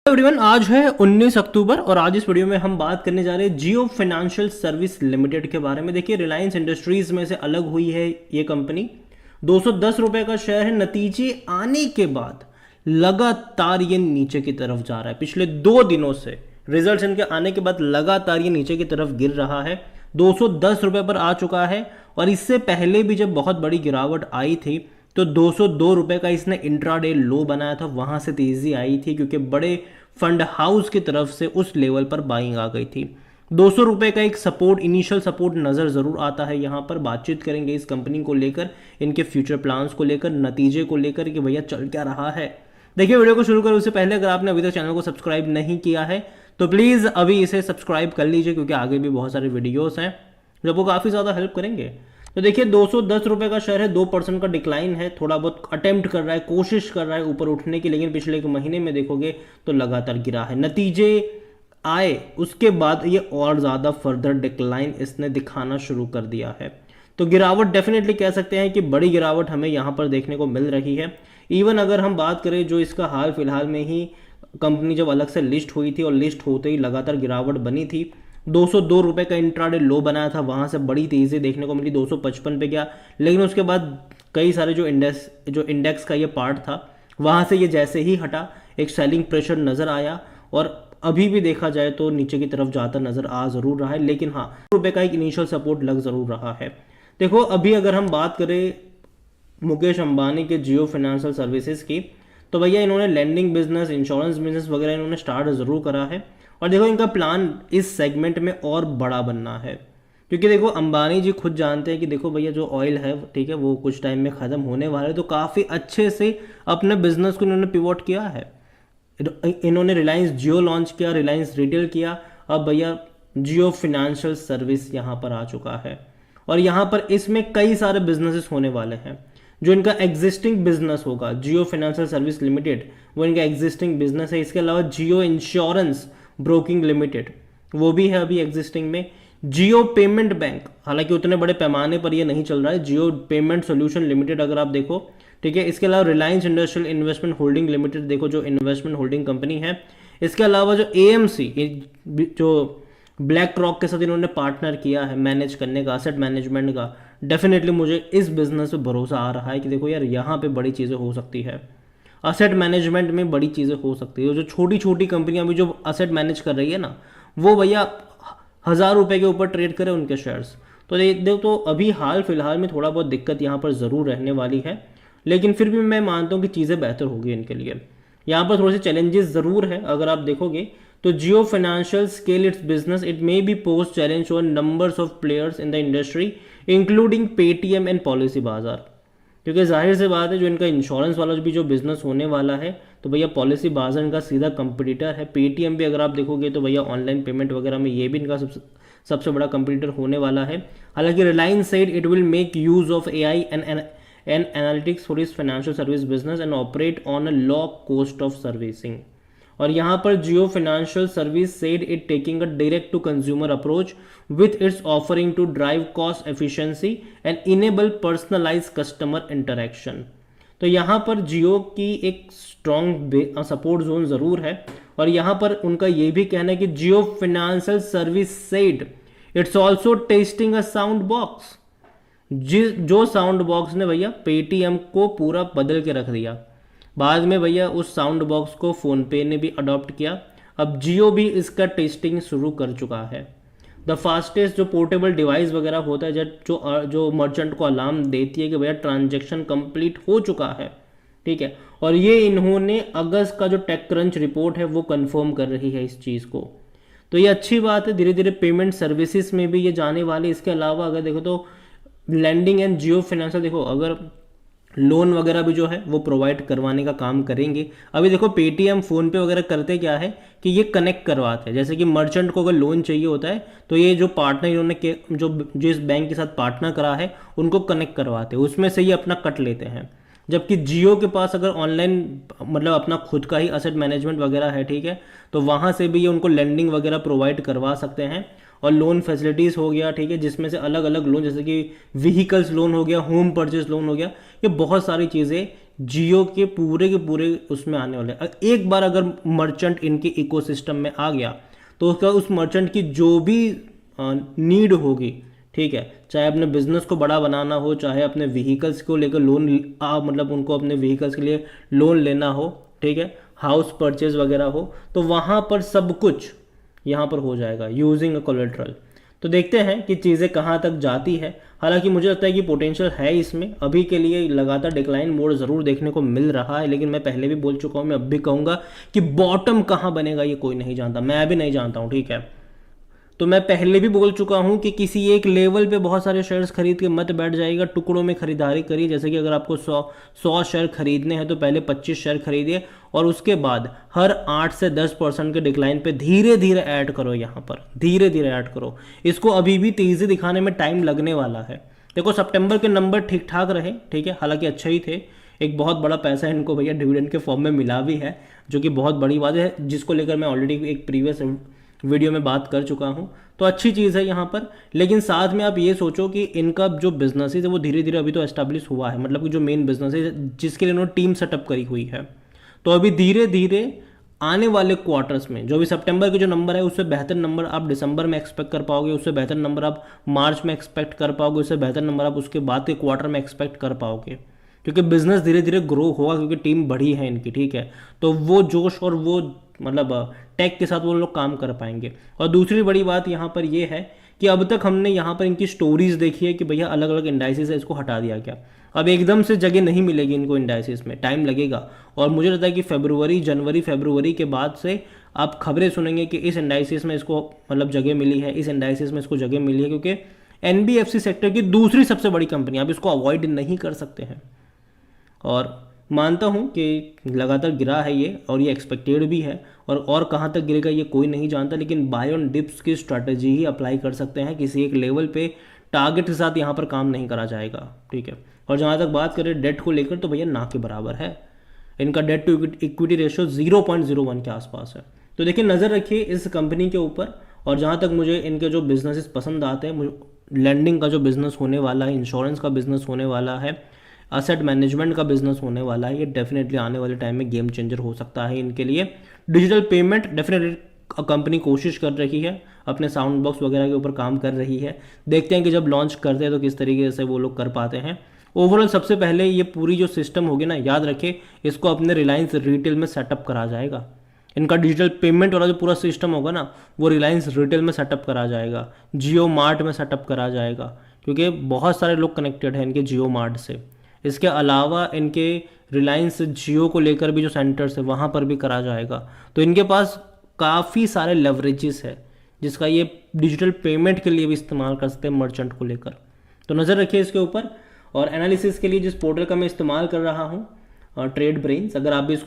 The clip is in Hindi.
एवरीवन, आज है 19 अक्टूबर और आज इस वीडियो में हम बात करने जा रहे हैं जियो फाइनेंशियल सर्विस लिमिटेड के बारे में। देखिए, रिलायंस इंडस्ट्रीज में से अलग हुई है ये कंपनी। 210 रुपए का शेयर है। नतीजे आने के बाद लगातार ये नीचे की तरफ जा रहा है। पिछले 2 दिनों से रिजल्ट्स इनके आने के बाद लगातार ये नीचे की तरफ गिर रहा है। 210 रुपए पर आ चुका है और इससे पहले भी जब बहुत बड़ी गिरावट आई थी तो 202 रुपए का इसने इंट्राडे लो बनाया था, वहां से तेजी आई थी क्योंकि बड़े फंड हाउस की तरफ से उस लेवल पर बाइंग आ गई थी। 200 रुपए का एक सपोर्ट, इनिशियल सपोर्ट नजर जरूर आता है। यहां पर बातचीत करेंगे इस कंपनी को लेकर, इनके फ्यूचर प्लान्स को लेकर, नतीजे को लेकर कि भैया चल क्या रहा है। देखिए, वीडियो को शुरू करें उससे पहले अगर आपने अभी तक चैनल को सब्सक्राइब नहीं किया है तो प्लीज अभी इसे सब्सक्राइब कर लीजिए, क्योंकि आगे भी बहुत सारे वीडियोस हैं जो आपको काफी ज्यादा हेल्प करेंगे। तो देखिए, 210 रुपए का शेयर है, 2% का डिक्लाइन है। थोड़ा बहुत अटेम्प्ट कर रहा है, कोशिश कर रहा है ऊपर उठने की, लेकिन पिछले 1 महीने में देखोगे तो लगातार गिरा है। नतीजे आए उसके बाद ये और ज्यादा फर्दर डिक्लाइन इसने दिखाना शुरू कर दिया है। तो गिरावट डेफिनेटली कह सकते हैं कि बड़ी गिरावट हमें यहाँ पर देखने को मिल रही है। इवन अगर हम बात करें जो इसका हाल फिलहाल में ही कंपनी जब अलग से लिस्ट हुई थी और लिस्ट होते ही लगातार गिरावट बनी थी, 202 रुपए का इंट्राडे लो बनाया था, वहां से बड़ी तेजी देखने को मिली, 255 पे गया। लेकिन उसके बाद कई सारे जो इंडेक्स का ये पार्ट था वहां से ये जैसे ही हटा, एक सेलिंग प्रेशर नजर आया और अभी भी देखा जाए तो नीचे की तरफ जाता नजर आ जरूर रहा है। लेकिन हाँ, रुपए का एक इनिशियल सपोर्ट लग जरूर रहा है। देखो, अभी अगर हम बात करें मुकेश अंबानी के जियो फाइनेंशियल सर्विसेज की, तो भैया इन्होंने लैंडिंग बिजनेस, इंश्योरेंस बिजनेस वगैरह इन्होंने स्टार्ट जरूर करा है। और देखो, इनका प्लान इस सेगमेंट में और बड़ा बनना है, क्योंकि देखो अंबानी जी खुद जानते हैं कि देखो भैया जो ऑयल है, ठीक है, वो कुछ टाइम में खत्म होने वाला है। तो काफ़ी अच्छे से अपने बिजनेस को इन्होंने पिवोट किया है। इन्होंने रिलायंस जियो लॉन्च किया, रिलायंस रिटेल किया, अब भैया जियो फाइनेंशियल सर्विस यहाँ पर आ चुका है। और यहाँ पर इसमें कई सारे बिजनेसेस होने वाले हैं। जो इनका एग्जिस्टिंग बिजनेस होगा जियो फाइनेंशियल सर्विस लिमिटेड, वो इनका एग्जिस्टिंग बिजनेस है। इसके अलावा जियो इंश्योरेंस ब्रोकिंग लिमिटेड, वो भी है अभी एग्जिस्टिंग में। जियो पेमेंट बैंक, हालांकि उतने बड़े पैमाने पर ये नहीं चल रहा है। जियो पेमेंट सोल्यूशन लिमिटेड अगर आप देखो, ठीक है। इसके अलावा Reliance industrial investment holding limited, देखो जो इन्वेस्टमेंट होल्डिंग कंपनी है। इसके अलावा जो एएमसी, जो ब्लैक रॉक के साथ इन्होंने पार्टनर किया है मैनेज करने का, असेट मैनेजमेंट का, डेफिनेटली मुझे इस बिजनेस पे भरोसा आ रहा है कि देखो यार, यहाँ पे बड़ी चीज़ें हो सकती है। असेट मैनेजमेंट में बड़ी चीज़ें हो सकती है। जो छोटी छोटी कंपनियां भी जो असेट मैनेज कर रही है ना, वो भैया 1000 रुपए के ऊपर ट्रेड करे उनके शेयर्स। तो देखो, तो अभी हाल फिलहाल में थोड़ा बहुत दिक्कत यहाँ पर ज़रूर रहने वाली है, लेकिन फिर भी मैं मानता हूँ कि चीज़ें बेहतर होगी इनके लिए। यहाँ पर थोड़े से चैलेंजेस ज़रूर है। अगर आप देखोगे तो Jio financial scale its business, it may be post challenge on numbers of players in the industry including Paytm and Policybazaar. क्योंकि जाहिर सी बात है, जो इनका इंश्योरेंस वाला भी जो बिजनेस होने वाला है, तो भैया पॉलिसी बाजार इनका सीधा कंपटीटर है। पेटीएम भी अगर आप देखोगे तो भैया ऑनलाइन पेमेंट वगैरह में ये भी इनका सबसे बड़ा कंपटीटर होने वाला है। हालांकि Reliance said it will make use of AI and analytics for its financial service business and operate on a low cost of servicing. और यहाँ पर Jio financial service said it taking a direct to consumer approach with its offering to drive cost efficiency and enable personalise customer interaction. तो यहाँ पर जियो की एक स्ट्रॉन्ग सपोर्ट जोन जरूर है। और यहाँ पर उनका ये भी कहना है कि Jio financial service said its also testing a sound box. जो साउंड बॉक्स ने भैया पेटीएम को पूरा बदल के रख दिया। बाद में भैया उस साउंड बॉक्स को फोन पे ने भी अडॉप्ट किया। अब जियो भी इसका टेस्टिंग शुरू कर चुका है। द फास्टेस्ट जो पोर्टेबल डिवाइस वगैरह होता है, जो मर्चेंट को अलार्म देती है कि भैया ट्रांजैक्शन कंप्लीट हो चुका है, ठीक है। और ये इन्होंने अगस्त का जो टेक क्रंच रिपोर्ट है वो कंफर्म कर रही है इस चीज़ को। तो ये अच्छी बात है। धीरे धीरे पेमेंट सर्विसेज में भी ये जाने वाली। इसके अलावा अगर देखो तो लैंडिंग एंड जियो फाइनेंशियल, देखो अगर लोन वगैरह भी जो है वो प्रोवाइड करवाने का काम करेंगे। अभी देखो पेटीएम, फोन पे वगैरह करते क्या है कि ये कनेक्ट करवाते हैं। जैसे कि मर्चेंट को अगर लोन चाहिए होता है तो ये जो पार्टनर इन्होंने जो जिस बैंक के साथ पार्टनर करा है उनको कनेक्ट करवाते हैं, उसमें से ये अपना कट लेते हैं। जबकि जियो के पास अगर ऑनलाइन मतलब अपना खुद का ही असेट मैनेजमेंट वगैरह है, ठीक है, तो वहाँ से भी ये उनको लेंडिंग वगैरह प्रोवाइड करवा सकते हैं। और लोन फैसिलिटीज़ हो गया, ठीक है, जिसमें से अलग अलग लोन, जैसे कि व्हीकल्स लोन हो गया, होम परचेज लोन हो गया, ये बहुत सारी चीज़ें जियो के पूरे उसमें आने वाले हैं। एक बार अगर मर्चेंट इनके इकोसिस्टम में आ गया तो उसका उस मर्चेंट की जो भी नीड होगी, ठीक है, चाहे अपने बिजनेस को बड़ा बनाना हो, चाहे अपने व्हीकल्स को लेकर लोन मतलब उनको अपने व्हीकल्स के लिए लोन लेना हो, ठीक है, हाउस परचेज वगैरह हो, तो वहाँ पर सब कुछ यहाँ पर हो जाएगा यूजिंग अ कोलेट्रल। तो देखते हैं कि चीज़ें कहाँ तक जाती है। हालांकि मुझे लगता है कि पोटेंशियल है इसमें। अभी के लिए लगातार डिक्लाइन मोड ज़रूर देखने को मिल रहा है, लेकिन मैं पहले भी बोल चुका हूँ, मैं अब भी कहूँगा कि बॉटम कहाँ बनेगा ये कोई नहीं जानता, मैं भी नहीं जानता हूँ, ठीक है। तो मैं पहले भी बोल चुका हूं कि किसी एक लेवल पे बहुत सारे शेयर्स खरीद के मत बैठ जाइएगा, टुकड़ों में खरीदारी करिए। जैसे कि अगर आपको 100 शेयर खरीदने हैं तो पहले 25 शेयर खरीदिए और उसके बाद हर 8 से 10% के डिक्लाइन पे धीरे धीरे ऐड करो, यहाँ पर धीरे धीरे ऐड करो। इसको अभी भी तेज़ी दिखाने में टाइम लगने वाला है। देखो सितंबर के नंबर ठीक ठाक रहे, ठीक है, हालांकि अच्छे ही थे। एक बहुत बड़ा पैसा इनको भैया डिविडेंड के फॉर्म में मिला भी है, जो कि बहुत बड़ी बात है, जिसको लेकर मैं ऑलरेडी एक प्रीवियस वीडियो में बात कर चुका हूं। तो अच्छी चीज़ है यहाँ पर। लेकिन साथ में आप ये सोचो कि इनका जो बिजनेस है वो धीरे धीरे अभी तो एस्टेब्लिश हुआ है, मतलब कि जो मेन बिजनेस है जिसके लिए उन्होंने टीम सेटअप करी हुई है, तो अभी धीरे धीरे आने वाले क्वार्टर्स में जो भी सितंबर के जो नंबर है उससे बेहतर नंबर आप दिसंबर में एक्सपेक्ट कर पाओगे, उससे बेहतर नंबर आप मार्च में एक्सपेक्ट कर पाओगे, उससे बेहतर नंबर आप उसके बाद के क्वार्टर में एक्सपेक्ट कर पाओगे, क्योंकि बिजनेस धीरे धीरे ग्रो होगा, क्योंकि टीम बड़ी है इनकी, ठीक है। तो वो जोश और वो मतलब टेक के साथ वो लोग काम कर पाएंगे। और दूसरी बड़ी बात यहाँ पर ये है कि अब तक हमने यहाँ पर इनकी स्टोरीज देखी है कि भैया अलग अलग इंडाइसिस है, इसको हटा दिया गया। अब एकदम से जगह नहीं मिलेगी इनको इंडाइसिस में, टाइम लगेगा। और मुझे लगता है कि जनवरी फरवरी के बाद से आप खबरें सुनेंगे कि इस इंडाइसिस में इसको मतलब जगह मिली है, इस इंडाइसिस में इसको जगह मिली है, क्योंकि एनबीएफसी सेक्टर की दूसरी सबसे बड़ी कंपनी, आप इसको अवॉइड नहीं कर सकते हैं। और मानता हूं कि लगातार गिरा है ये, और ये एक्सपेक्टेड भी है, और कहां तक गिरेगा ये कोई नहीं जानता, लेकिन बाय ऑन डिप्स की स्ट्रैटेजी ही अप्लाई कर सकते हैं। किसी एक लेवल पे टारगेट के साथ यहाँ पर काम नहीं करा जाएगा, ठीक है। और जहाँ तक बात करें डेट को लेकर, तो भैया ना के बराबर है इनका डेट टू इक्विटी रेशियो 0.01 के आसपास है। तो देखिए नज़र रखिए इस कंपनी के ऊपर। और जहाँ तक मुझे इनके जो बिजनेसेस पसंद आते हैं, मुझे लैंडिंग का जो बिजनेस होने वाला है, इंश्योरेंस का बिजनेस होने वाला है, असेट मैनेजमेंट का बिजनेस होने वाला है, ये डेफिनेटली आने वाले टाइम में गेम चेंजर हो सकता है इनके लिए। डिजिटल पेमेंट डेफिनेटली कंपनी कोशिश कर रही है, अपने साउंड बॉक्स वगैरह के ऊपर काम कर रही है। देखते हैं कि जब लॉन्च करते हैं तो किस तरीके से वो लोग कर पाते हैं। ओवरऑल सबसे पहले ये पूरी जो सिस्टम होगी ना, याद रखिए इसको अपने रिलायंस रिटेल में सेटअप करा जाएगा। इनका डिजिटल पेमेंट वाला जो पूरा सिस्टम होगा ना, वो रिलायंस रिटेल में सेटअप करा जाएगा, जियो मार्ट में सेटअप करा जाएगा, क्योंकि बहुत सारे लोग कनेक्टेड हैं इनके जियो मार्ट से। इसके अलावा इनके रिलायंस जियो को लेकर भी जो सेंटर्स है वहाँ पर भी करा जाएगा। तो इनके पास काफ़ी सारे लेवरेजेस है, जिसका ये डिजिटल पेमेंट के लिए भी इस्तेमाल कर सकते हैं मर्चेंट को लेकर। तो नज़र रखिए इसके ऊपर। और एनालिसिस के लिए जिस पोर्टल का मैं इस्तेमाल कर रहा हूँ, ट्रेड ब्रेन्स, अगर आप भी इसको